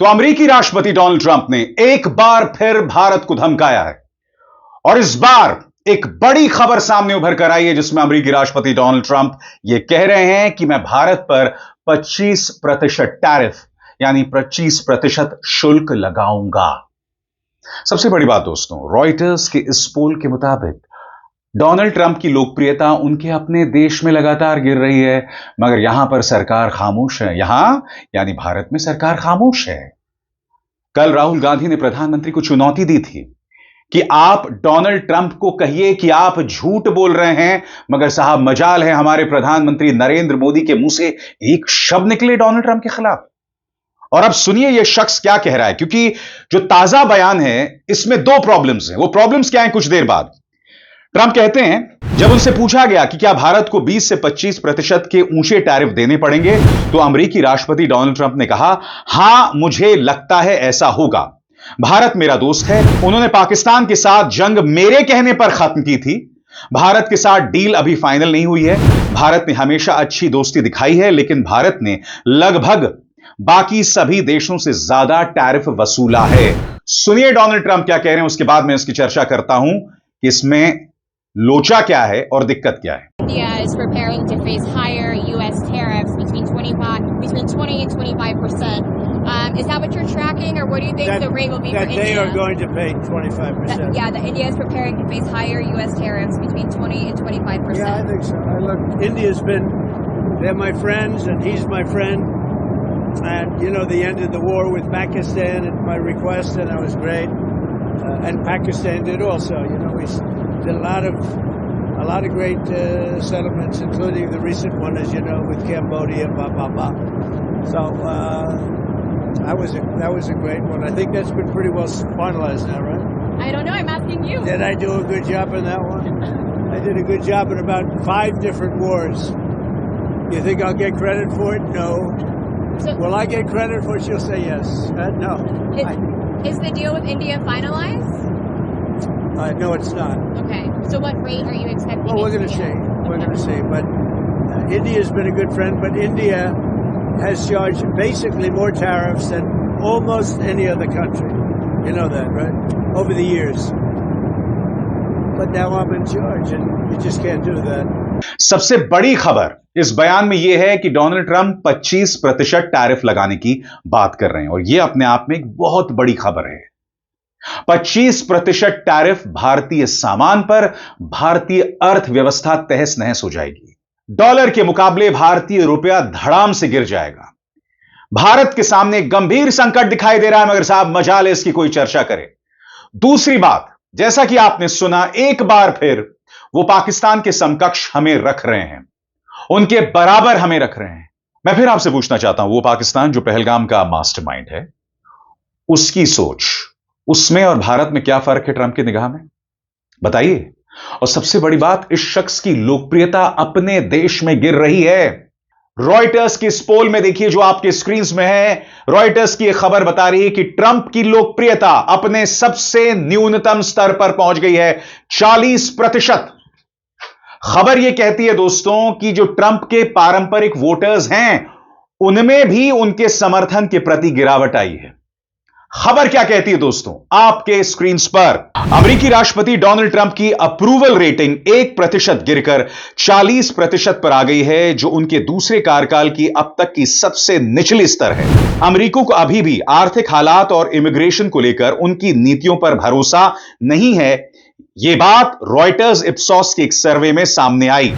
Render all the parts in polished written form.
तो अमेरिकी राष्ट्रपति डोनाल्ड ट्रंप ने एक बार फिर भारत को धमकाया है और इस बार एक बड़ी खबर सामने उभर कर आई है जिसमें अमेरिकी राष्ट्रपति डोनाल्ड ट्रंप यह कह रहे हैं कि मैं भारत पर 25% टैरिफ यानी 25% शुल्क लगाऊंगा। सबसे बड़ी बात दोस्तों, रॉयटर्स के इस पोल के मुताबिक डोनाल्ड ट्रंप की लोकप्रियता उनके अपने देश में लगातार गिर रही है, मगर यहां पर सरकार खामोश है। यहां यानी भारत में सरकार खामोश है। कल राहुल गांधी ने प्रधानमंत्री को चुनौती दी थी कि आप डोनाल्ड ट्रंप को कहिए कि आप झूठ बोल रहे हैं, मगर साहब मजाल है हमारे प्रधानमंत्री नरेंद्र मोदी के मुंह से एक शब्द निकले डोनाल्ड ट्रंप के खिलाफ। और अब सुनिए यह शख्स क्या कह रहा है, क्योंकि जो ताजा बयान है इसमें दो प्रॉब्लम्स हैं। वो प्रॉब्लम्स क्या हैं? कुछ देर बाद ट्रंप कहते हैं, जब उनसे पूछा गया कि क्या भारत को 20 से 25% के ऊंचे टैरिफ देने पड़ेंगे, तो अमेरिकी राष्ट्रपति डोनाल्ड ट्रंप ने कहा, हां मुझे लगता है ऐसा होगा। भारत मेरा दोस्त है, उन्होंने पाकिस्तान के साथ जंग मेरे कहने पर खत्म की थी। भारत के साथ डील अभी फाइनल नहीं हुई है। भारत ने हमेशा अच्छी दोस्ती दिखाई है, लेकिन भारत ने लगभग बाकी सभी देशों से ज्यादा टैरिफ वसूला है। सुनिए डोनाल्ड ट्रंप क्या कह रहे हैं, उसके बाद मैं इसकी चर्चा करता हूं कि इसमें लोचा क्या है और दिक्कत क्या है। India is preparing to face higher U.S. tariffs between 20 and 25%. Is that what you're tracking, or what do you think the rate will be for India? That they are going to pay 25%. That India is preparing to face higher U.S. tariffs between 20 and 25%. Yeah, I think so. Look, India's they're my friends, and he's my friend. And, you know, they ended the war with Pakistan at my request, and that was great. And Pakistan did also. You know, we did a lot of great settlements, including the recent one, as you know, with Cambodia, blah, blah, blah. So that was a great one. I think that's been pretty well finalized now, right? I don't know. I'm asking you. Did I do a good job on that one? I did a good job in about 5 different wars. You think I'll get credit for it? No. So, will I get credit for it? She'll say yes. No. Is the deal with India finalized? No, it's not. Okay. So what rate are you expecting? Well, we're going to see. We're going to see. But India's been a good friend, but India has charged basically more tariffs than almost any other country. You know that, right? Over the years. But now I'm in charge, and you just can't do that. सबसे बड़ी खबर इस बयान में यह है कि Donald Trump 25% tariff लगाने की बात कर रहे हैं, और यह अपने आप में एक बहुत बड़ी खबर है। 25% टैरिफ भारतीय सामान पर भारतीय अर्थव्यवस्था तहस नहस हो जाएगी। डॉलर के मुकाबले भारतीय रुपया धड़ाम से गिर जाएगा। भारत के सामने गंभीर संकट दिखाई दे रहा है, मगर साहब मजाल है इसकी कोई चर्चा करे। दूसरी बात, जैसा कि आपने सुना, एक बार फिर वो पाकिस्तान के समकक्ष हमें रख रहे हैं, उनके बराबर हमें रख रहे हैं। मैं फिर आपसे पूछना चाहता हूं, वो पाकिस्तान जो पहलगाम का मास्टरमाइंड है, उसकी सोच, उसमें और भारत में क्या फर्क है ट्रंप की निगाह में? बताइए। और सबसे बड़ी बात, इस शख्स की लोकप्रियता अपने देश में गिर रही है। रॉयटर्स के इस पोल में देखिए जो आपके स्क्रीन में है, रॉयटर्स की यह खबर बता रही है कि ट्रंप की लोकप्रियता अपने सबसे न्यूनतम स्तर पर पहुंच गई है, 40%। खबर यह कहती है दोस्तों कि जो ट्रंप के पारंपरिक वोटर्स हैं, उनमें भी उनके समर्थन के प्रति गिरावट आई है। खबर क्या कहती है दोस्तों, आपके स्क्रीन पर अमेरिकी राष्ट्रपति डोनाल्ड ट्रंप की अप्रूवल रेटिंग 1% गिरकर 40% पर आ गई है, जो उनके दूसरे कार्यकाल की अब तक की सबसे निचली स्तर है। अमेरिका को अभी भी आर्थिक हालात और इमिग्रेशन को लेकर उनकी नीतियों पर भरोसा नहीं है। यह बात रॉयटर्स इप्सॉस के एक सर्वे में सामने आई।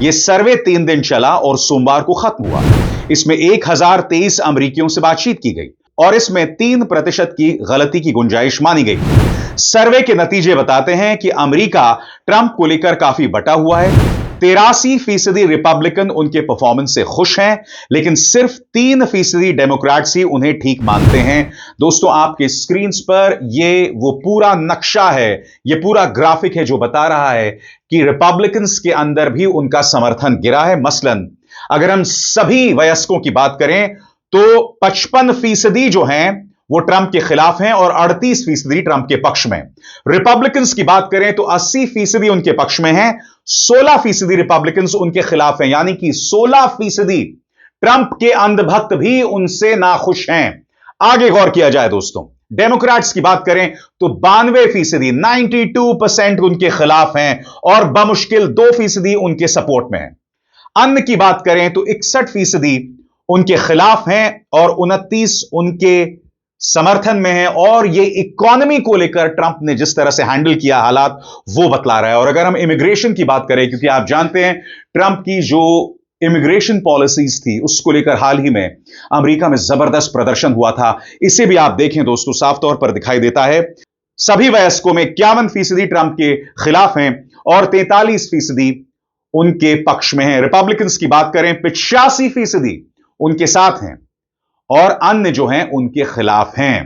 यह सर्वे 3 दिन चला और सोमवार को खत्म हुआ। इसमें 1023 अमेरिकियों से बातचीत की गई और इसमें 3% की गलती की गुंजाइश मानी गई। सर्वे के नतीजे बताते हैं कि अमेरिका ट्रंप को लेकर काफी बटा हुआ है। 83% रिपब्लिकन उनके परफॉर्मेंस से खुश हैं, लेकिन सिर्फ 3% डेमोक्रेट्स ही उन्हें ठीक मानते हैं। दोस्तों, आपके स्क्रीन पर यह वो पूरा नक्शा है, यह पूरा ग्राफिक है जो बता रहा है कि रिपब्लिकन्स के अंदर भी उनका समर्थन गिरा है। मसलन अगर हम सभी वयस्कों की बात करें तो 55% जो हैं वो ट्रंप के खिलाफ हैं और 38% ट्रंप के पक्ष में। रिपब्लिकन्स की बात करें तो 80% उनके पक्ष में हैं, 16% रिपब्लिकन्स उनके खिलाफ हैं, यानी कि 16% ट्रंप के अंधभक्त भी उनसे नाखुश हैं। आगे गौर किया जाए दोस्तों, डेमोक्रेट्स की बात करें तो 92% 92% उनके खिलाफ हैं और बमुश्किल 2% उनके सपोर्ट में है। अन्य की बात करें तो 61% उनके खिलाफ हैं और 29 उनके समर्थन में है। और ये इकोनॉमी को लेकर ट्रंप ने जिस तरह से हैंडल किया हालात, वो बतला रहा है। और अगर हम इमिग्रेशन की बात करें, क्योंकि आप जानते हैं ट्रंप की जो इमिग्रेशन पॉलिसीज थी उसको लेकर हाल ही में अमेरिका में जबरदस्त प्रदर्शन हुआ था। इसे भी आप देखें दोस्तों, साफ तौर पर दिखाई देता है सभी वयस्कों में 51% ट्रंप के खिलाफ हैं और 43% उनके पक्ष में हैं। रिपब्लिकन्स की बात करें 85% उनके साथ हैं और अन्य जो हैं उनके खिलाफ हैं।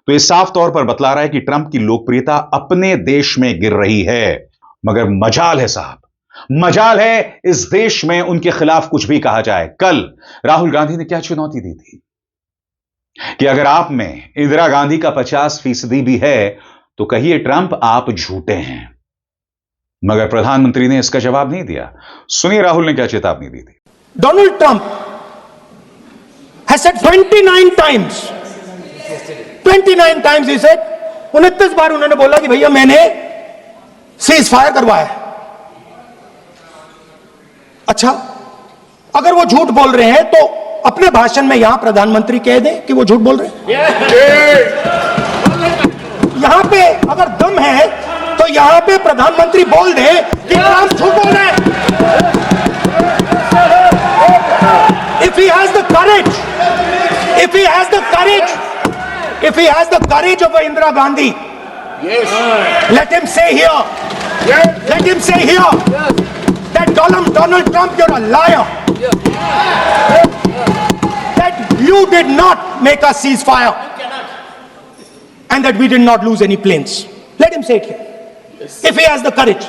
तो यह साफ तौर पर बतला रहा है कि ट्रंप की लोकप्रियता अपने देश में गिर रही है। मगर मजाल है साहब, मजाल है इस देश में उनके खिलाफ कुछ भी कहा जाए। कल राहुल गांधी ने क्या चुनौती दी थी कि अगर आप में इंदिरा गांधी का 50% भी है तो कहिए ट्रंप आप झूठे हैं। मगर प्रधानमंत्री ने इसका जवाब नहीं दिया। सुनिए राहुल ने क्या चेतावनी दी थी। Donald Trump has said 29 times he said, 29 बार उन्होंने बोला कि भैया मैंने सीज फायर करवाया। अच्छा, अगर वो झूठ बोल रहे हैं तो अपने भाषण में यहां प्रधानमंत्री कह दें कि वो झूठ बोल रहे हैं। यहां पे अगर दम है तो यहां पे प्रधानमंत्री बोल दे कि ट्रंप झूठ बोल रहे हैं। If he has the courage, if he has the courage, if he has the courage of Indira Gandhi, let him say here, let him say here that Donald Trump, you're a liar, that you did not make a ceasefire and that we did not lose any planes. Let him say it here. If he has the courage.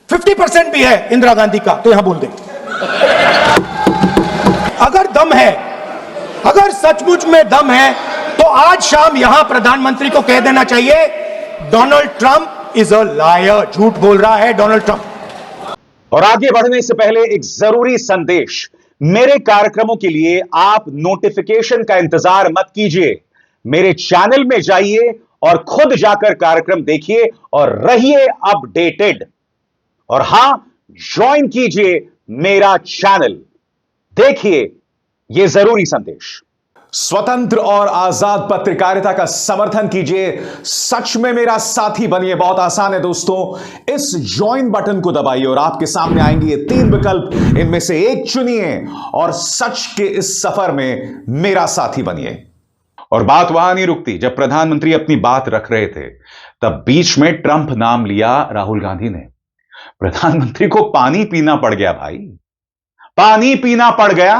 50% भी है इंदिरा गांधी का तो यहां बोल दे। अगर दम है, अगर सचमुच में दम है तो आज शाम यहां प्रधानमंत्री को कह देना चाहिए Donald Trump is a liar, झूठ बोल रहा है डोनाल्ड ट्रंप। और आगे बढ़ने से पहले एक जरूरी संदेश, मेरे कार्यक्रमों के लिए आप नोटिफिकेशन का इंतजार मत कीजिए। मेरे चैनल में जाइए और खुद जाकर कार्यक्रम देखिए और रहिए अपडेटेड। और हां, ज्वाइन कीजिए मेरा चैनल, देखिए यह जरूरी संदेश। स्वतंत्र और आजाद पत्रकारिता का समर्थन कीजिए, सच में मेरा साथी बनिए। बहुत आसान है दोस्तों, इस ज्वाइन बटन को दबाइए और आपके सामने आएंगे ये 3 विकल्प, इनमें से एक चुनिए और सच के इस सफर में मेरा साथी बनिए। और बात वहां नहीं रुकती। जब प्रधानमंत्री अपनी बात रख रहे थे तब बीच में ट्रंप नाम लिया राहुल गांधी ने। प्रधानमंत्री को पानी पीना पड़ गया भाई, पानी पीना पड़ गया।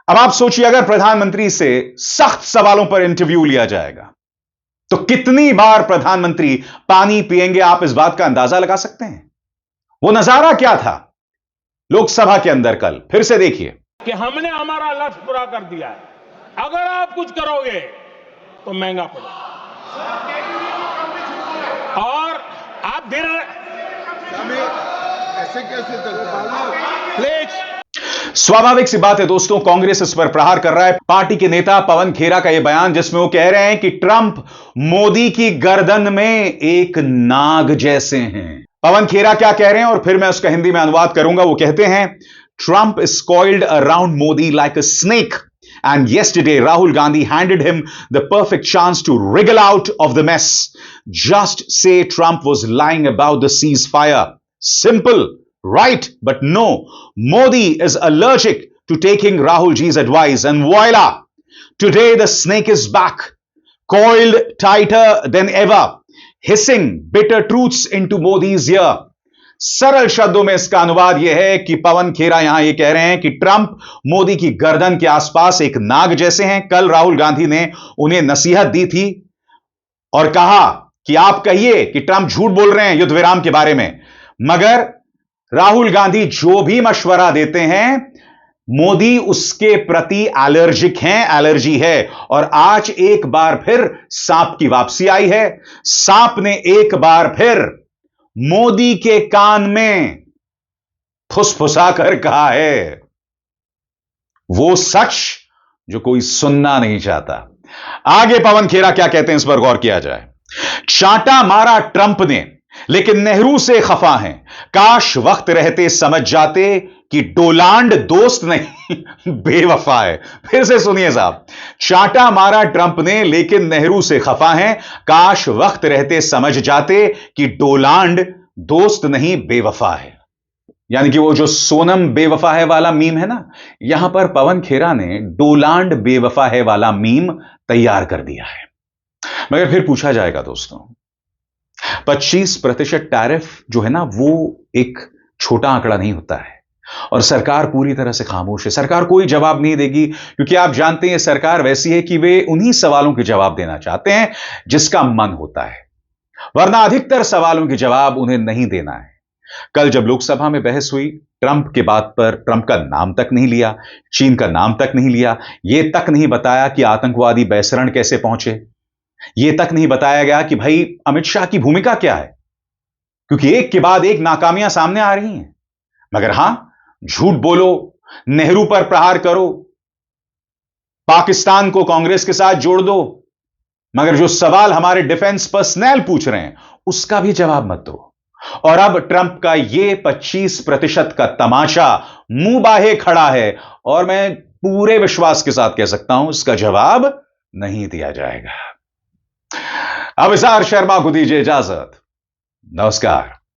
अब आप सोचिए, अगर प्रधानमंत्री से सख्त सवालों पर इंटरव्यू लिया जाएगा तो कितनी बार प्रधानमंत्री पानी पिएंगे, आप इस बात का अंदाजा लगा सकते हैं। वो नजारा क्या था लोकसभा के अंदर कल, फिर से देखिए। कि हमने हमारा लक्ष्य पूरा कर दिया है, अगर आप कुछ करोगे तो महंगा पड़ेगा। और आप देना ऐसे कैसे प्लीज। स्वाभाविक सी बात है दोस्तों, कांग्रेस इस पर प्रहार कर रहा है। पार्टी के नेता पवन खेरा का यह बयान, जिसमें वो कह रहे हैं कि ट्रंप मोदी की गर्दन में एक नाग जैसे हैं। पवन खेरा क्या कह रहे हैं और फिर मैं उसका हिंदी में अनुवाद करूंगा। वो कहते हैं, Trump is coiled around Modi like a snake, and yesterday Rahul Gandhi handed him the perfect chance to wriggle out of the mess. Just say Trump was lying about the ceasefire. Simple, right? But no, Modi is allergic to taking Rahul Ji's advice, and voila, today the snake is back, coiled tighter than ever, hissing bitter truths into Modi's ear. सरल शब्दों में इसका अनुवाद यह है कि पवन खेरा यहां यह कह रहे हैं कि ट्रंप मोदी की गर्दन के आसपास एक नाग जैसे हैं। कल राहुल गांधी ने उन्हें नसीहत दी थी और कहा कि आप कहिए कि ट्रंप झूठ बोल रहे हैं युद्ध विराम के बारे में, मगर राहुल गांधी जो भी मशवरा देते हैं मोदी उसके प्रति एलर्जिक हैं, एलर्जी है। और आज एक बार फिर सांप की वापसी आई है। सांप ने एक बार फिर मोदी के कान में फुसफुसा कर कहा है वो सच जो कोई सुनना नहीं चाहता। आगे पवन खेरा क्या कहते हैं, इस पर गौर किया जाए। चांटा मारा ट्रंप ने, लेकिन नेहरू से खफा हैं। काश वक्त रहते समझ जाते कि डोनाल्ड दोस्त नहीं बेवफा है। फिर से सुनिए साहब, चांटा मारा ट्रंप ने, लेकिन नेहरू से खफा हैं। काश वक्त रहते समझ जाते कि डोनाल्ड दोस्त नहीं बेवफा है। यानी कि वो जो सोनम बेवफा है वाला मीम है ना, यहां पर पवन खेरा ने डोनाल्ड बेवफा है वाला मीम तैयार कर दिया है। मगर फिर पूछा जाएगा दोस्तों, 25% टैरिफ जो है ना, वो एक छोटा आंकड़ा नहीं होता है, और सरकार पूरी तरह से खामोश है। सरकार कोई जवाब नहीं देगी, क्योंकि आप जानते हैं सरकार वैसी है कि वे उन्हीं सवालों के जवाब देना चाहते हैं जिसका मन होता है, वरना अधिकतर सवालों के जवाब उन्हें नहीं देना है। कल जब लोकसभा में बहस हुई, ट्रंप के बात पर ट्रंप का नाम तक नहीं लिया, चीन का नाम तक नहीं लिया, यह तक नहीं बताया कि आतंकवादी बैसरण कैसे पहुंचे, यह तक नहीं बताया गया कि भाई अमित शाह की भूमिका क्या है, क्योंकि एक के बाद एक नाकामियां सामने आ रही हैं। मगर हां, झूठ बोलो, नेहरू पर प्रहार करो, पाकिस्तान को कांग्रेस के साथ जोड़ दो, मगर जो सवाल हमारे डिफेंस पर्सनल पूछ रहे हैं उसका भी जवाब मत दो। और अब ट्रंप का यह 25% का तमाशा मुंह बाहे खड़ा है, और मैं पूरे विश्वास के साथ कह सकता हूं इसका जवाब नहीं दिया जाएगा। अब इज़हार शर्मा को दीजिए इजाजत। नमस्कार।